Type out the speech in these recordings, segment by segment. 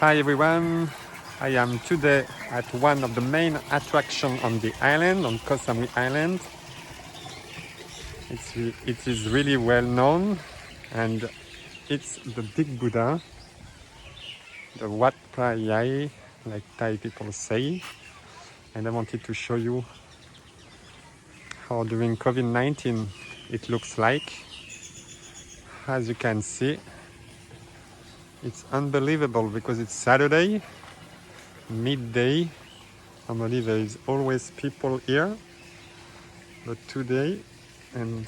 Hi everyone, I am today at one of the main attractions on the island, on Koh Samui Island. It is really well known and it's the Big Buddha, the Wat Phra Yai, like Thai people say. And I wanted to show you how during COVID-19 it looks like. As you can see, it's unbelievable because it's Saturday, midday. Normally there is always people here, but today and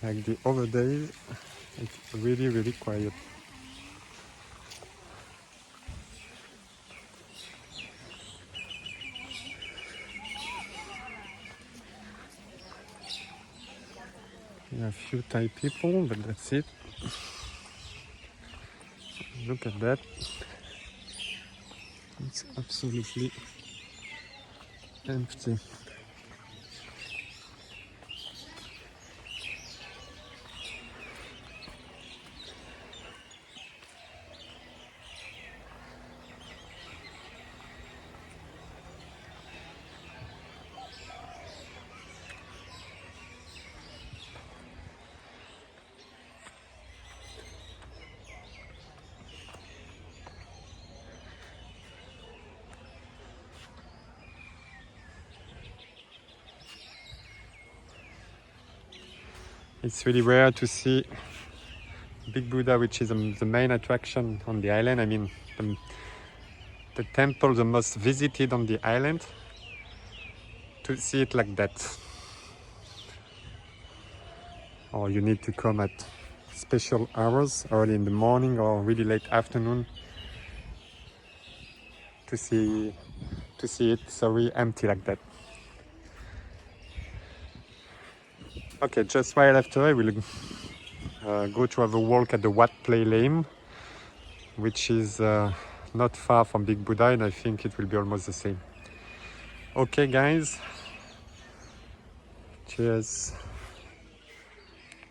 like the other days, it's really quiet. We have a few Thai people, but that's it. Look at that. It's absolutely empty. It's really rare to see Big Buddha, which is the main attraction on the island. I mean, the temple the most visited on the island, to see it like that. Or you need to come at special hours, early in the morning or really late afternoon, to see it so really empty like that. Okay, just right after I will go to have a walk at the Wat Phra Lane, which is not far from Big Buddha, and I think it will be almost the same. Okay guys, cheers.